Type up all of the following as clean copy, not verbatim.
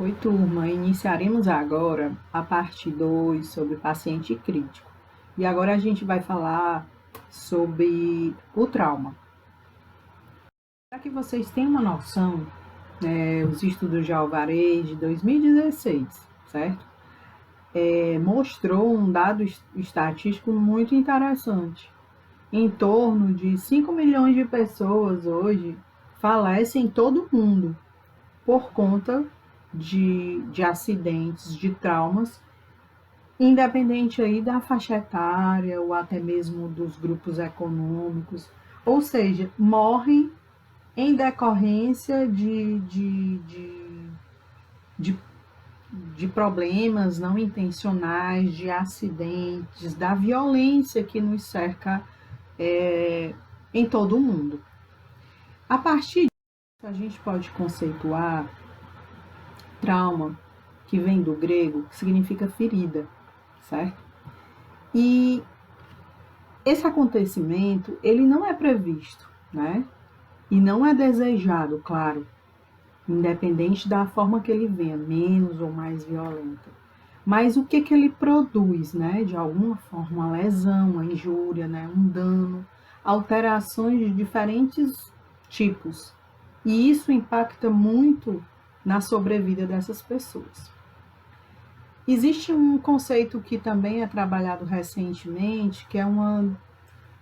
Oi, turma. Iniciaremos agora a parte 2 sobre paciente crítico. E agora a gente vai falar sobre o trauma. Para que vocês tenham uma noção, os estudos de Alvarez de 2016, certo? Mostrou um dado estatístico muito interessante. Em torno de 5 milhões de pessoas hoje falecem em todo o mundo por conta de acidentes, de traumas, independente aí da faixa etária ou até mesmo dos grupos econômicos, ou seja, morrem em decorrência de, de problemas não intencionais, de acidentes, da violência que nos cerca em todo o mundo. A partir disso, a gente pode conceituar trauma, que vem do grego, que significa ferida, certo? E esse acontecimento, ele não é previsto, né? E não é desejado, claro, independente da forma que ele venha, menos ou mais violenta. Mas o que ele produz, né? De alguma forma, uma lesão, uma injúria, né? Um dano, alterações de diferentes tipos. E isso impacta muito na sobrevida dessas pessoas. Existe um conceito que também é trabalhado recentemente, que é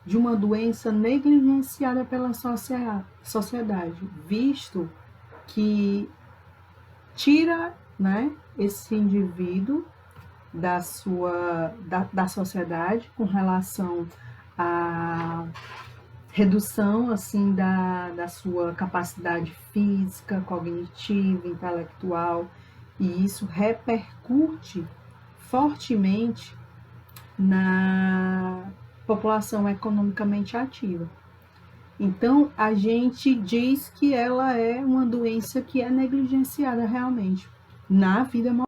de uma doença negligenciada pela sociedade, visto que tira, né, esse indivíduo da sociedade com relação à redução assim da sua capacidade física, cognitiva, intelectual, e isso repercute fortemente na população economicamente ativa. Então, a gente diz que ela é uma doença que é negligenciada realmente na vida moderna.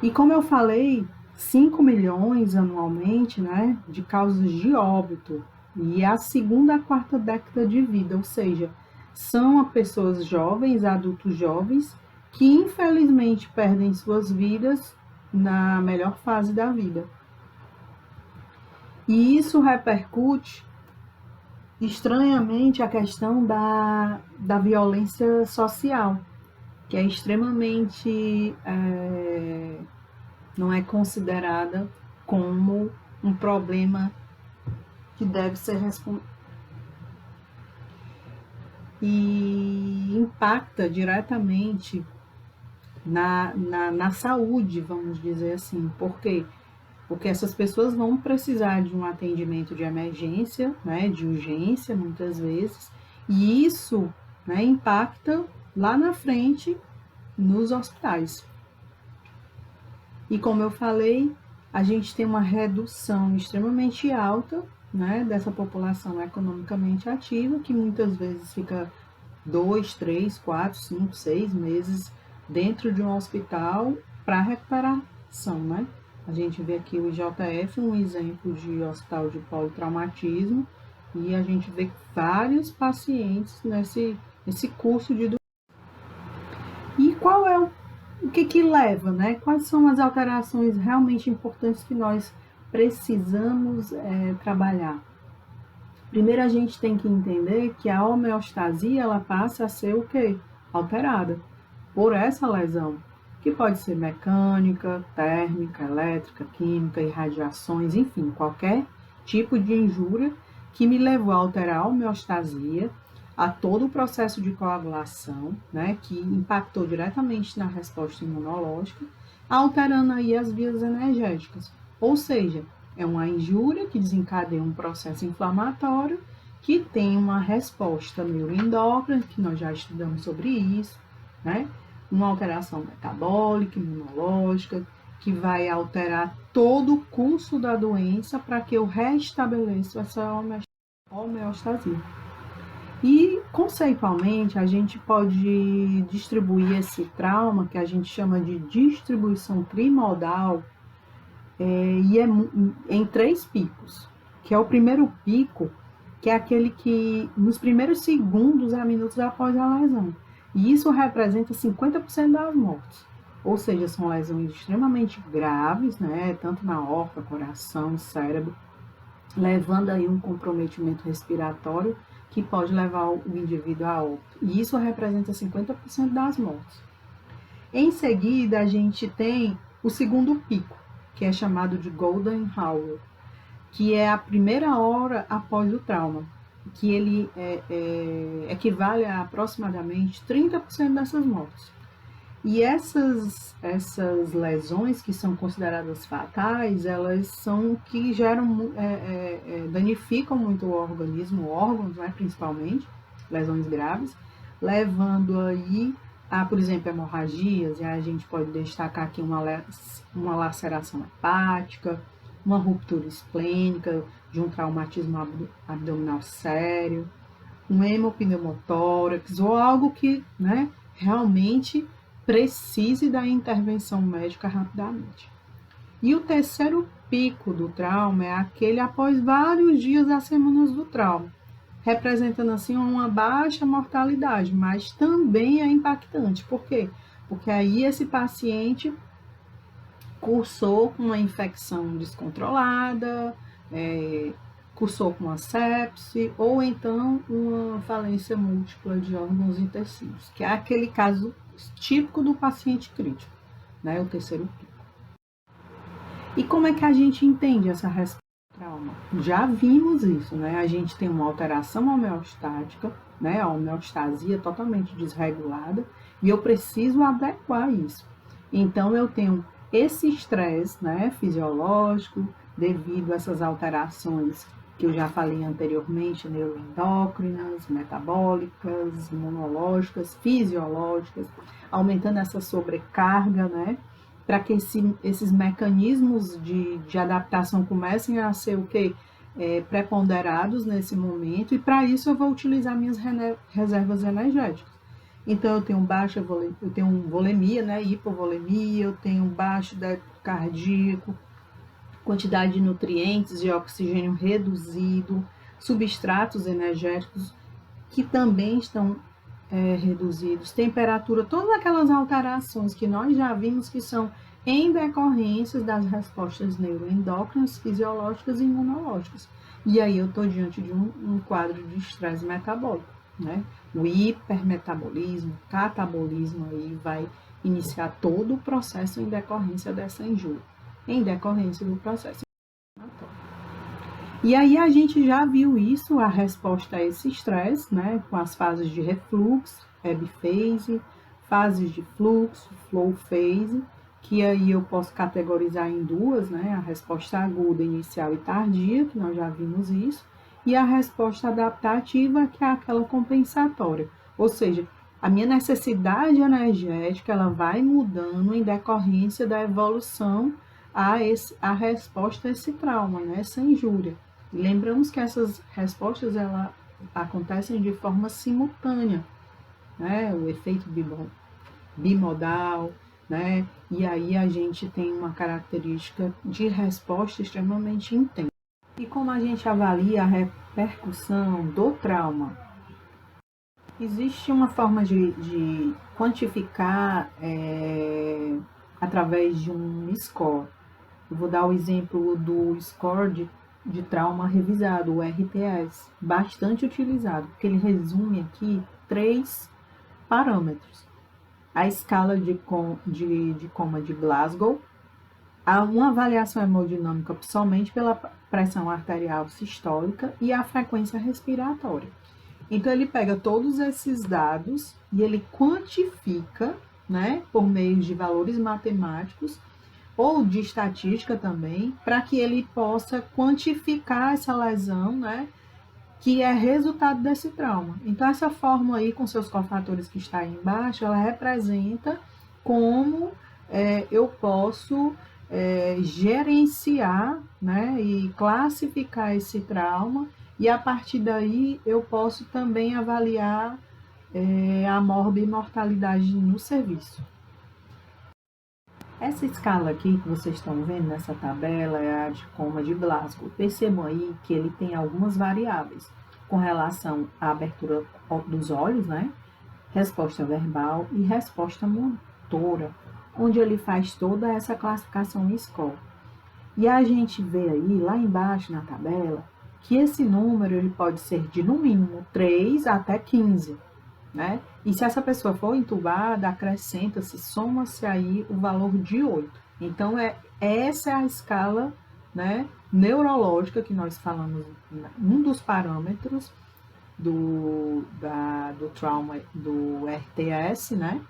E como eu falei, 5 milhões anualmente, né, de causas de óbito, e é a segunda a quarta década de vida, ou seja, são pessoas jovens, adultos jovens, que infelizmente perdem suas vidas na melhor fase da vida. E isso repercute estranhamente a questão da violência social, que é extremamente não é considerada como um problema que deve ser respondido e impacta diretamente na saúde, vamos dizer assim. Por quê? Porque essas pessoas vão precisar de um atendimento de emergência, né, de urgência, muitas vezes, e isso, né, impacta lá na frente nos hospitais. E como eu falei, a gente tem uma redução extremamente alta, né, dessa população economicamente ativa, que muitas vezes fica 2, 3, 4, 5, 6 meses dentro de um hospital para recuperação, né? A gente vê aqui o IJF, um exemplo de hospital de politraumatismo, e a gente vê vários pacientes nesse curso de doença. E qual é o que leva, né? Quais são as alterações realmente importantes que nós precisamos trabalhar? Primeiro a gente tem que entender que a homeostasia ela passa a ser o quê? Alterada por essa lesão, que pode ser mecânica, térmica, elétrica, química, irradiações, enfim, qualquer tipo de injúria que me levou a alterar a homeostasia, a todo o processo de coagulação, né, que impactou diretamente na resposta imunológica, alterando aí as vias energéticas. Ou seja, é uma injúria que desencadeia um processo inflamatório que tem uma resposta neuroendócrina, que nós já estudamos sobre isso, né? Uma alteração metabólica, imunológica, que vai alterar todo o curso da doença para que eu restabeleça essa homeostasia. E, conceitualmente, a gente pode distribuir esse trauma, que a gente chama de distribuição trimodal, em 3 picos, que é o primeiro pico, que é aquele que, nos primeiros segundos a minutos após a lesão, E isso representa 50% das mortes. Ou seja, são lesões extremamente graves, né? Tanto na aorta, coração, cérebro, levando aí um comprometimento respiratório que pode levar o indivíduo a óbito. E isso representa 50% das mortes. Em seguida, a gente tem o segundo pico, que é chamado de Golden Hour, que é a primeira hora após o trauma, que ele equivale a aproximadamente 30% dessas mortes. E essas lesões que são consideradas fatais, elas são que geram, danificam muito o organismo, órgãos, né, principalmente, lesões graves, levando aí a, por exemplo, hemorragias, e a gente pode destacar aqui uma laceração hepática, uma ruptura esplênica, de um traumatismo abdominal sério, um hemopneumotórax, ou algo que, né, realmente precise da intervenção médica rapidamente. E o terceiro pico do trauma é aquele após vários dias das semanas do trauma, representando assim uma baixa mortalidade, mas também é impactante. Por quê? Porque aí esse paciente cursou com uma infecção descontrolada, cursou com uma sepse, ou então uma falência múltipla de órgãos e tecidos, que é aquele caso típico do paciente crítico, né? O terceiro pico. E como é que a gente entende essa resposta ao trauma? Já vimos isso, né? A gente tem uma alteração homeostática, né? A homeostasia totalmente desregulada, e eu preciso adequar isso. Então, eu tenho esse estresse, né, fisiológico, devido a essas alterações que eu já falei anteriormente, neuroendócrinas, metabólicas, imunológicas, fisiológicas, aumentando essa sobrecarga, né, para que esses mecanismos de adaptação comecem a ser o quê? Preponderados nesse momento, e para isso eu vou utilizar minhas reservas energéticas. Então, eu tenho eu tenho volemia, né, hipovolemia, eu tenho baixo débito cardíaco, quantidade de nutrientes e oxigênio reduzido, substratos energéticos que também estão reduzidos, temperatura, todas aquelas alterações que nós já vimos que são em decorrências das respostas neuroendócrinas, fisiológicas e imunológicas. E aí eu estou diante de um quadro de estresse metabólico, né? O hipermetabolismo, catabolismo aí vai iniciar todo o processo em decorrência dessa injúria, em decorrência do processo inflamatório. E aí a gente já viu isso, a resposta a esse estresse, né, com as fases de refluxo, ebb phase, fases de fluxo, flow phase, que aí eu posso categorizar em duas, né, a resposta aguda, inicial e tardia, que nós já vimos isso, e a resposta adaptativa, que é aquela compensatória, ou seja, a minha necessidade energética ela vai mudando em decorrência da evolução a resposta a esse trauma, né, essa injúria. Lembramos que essas respostas ela acontecem de forma simultânea, né? O efeito bimodal, né? E aí a gente tem uma característica de resposta extremamente intensa. E como a gente avalia a repercussão do trauma? Existe uma forma de quantificar através de um score. Eu vou dar o exemplo do score de trauma revisado, o RTS, bastante utilizado, porque ele resume aqui 3 parâmetros. A escala de coma de Glasgow, uma avaliação hemodinâmica somente pela pressão arterial sistólica e a frequência respiratória. Então, ele pega todos esses dados e ele quantifica, né, por meio de valores matemáticos, ou de estatística também, para que ele possa quantificar essa lesão, né, que é resultado desse trauma. Então, essa fórmula aí, com seus cofatores que está aí embaixo, ela representa como eu posso gerenciar, né, e classificar esse trauma, e a partir daí eu posso também avaliar a morbimortalidade no serviço. Essa escala aqui que vocês estão vendo nessa tabela é a de coma de Glasgow. Percebam aí que ele tem algumas variáveis com relação à abertura dos olhos, né? resposta verbal e resposta motora, onde ele faz toda essa classificação em score. E a gente vê aí, lá embaixo na tabela, que esse número ele pode ser de, no mínimo, 3 até 15, né? E se essa pessoa for entubada, acrescenta-se, soma-se aí o valor de 8. Então, essa é a escala, né, neurológica que nós falamos, um dos parâmetros do trauma, do RTS, né?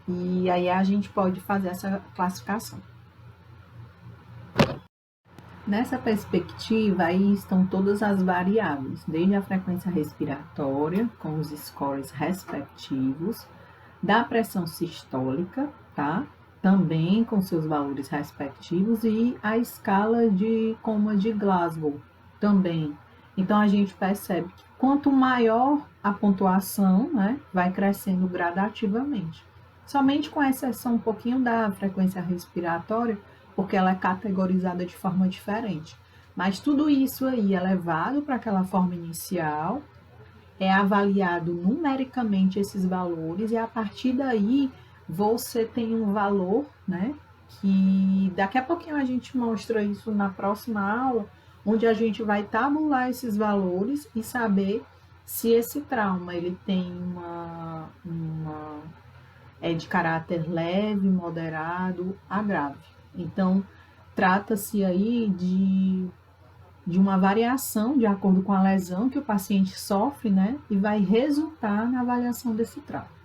E aí a gente pode fazer essa classificação. Nessa perspectiva, aí estão todas as variáveis, desde a frequência respiratória, com os scores respectivos, da pressão sistólica, tá? Também com seus valores respectivos, e a escala de coma de Glasgow, também. Então, a gente percebe que quanto maior a pontuação, né, vai crescendo gradativamente. Somente com exceção um pouquinho da frequência respiratória, porque ela é categorizada de forma diferente. Mas tudo isso aí é levado para aquela forma inicial, é avaliado numericamente esses valores, e a partir daí você tem um valor, né? Que daqui a pouquinho a gente mostra isso na próxima aula, onde a gente vai tabular esses valores e saber se esse trauma ele tem é de caráter leve, moderado a grave. Então, trata-se aí de uma variação de acordo com a lesão que o paciente sofre, né? E vai resultar na avaliação desse trauma.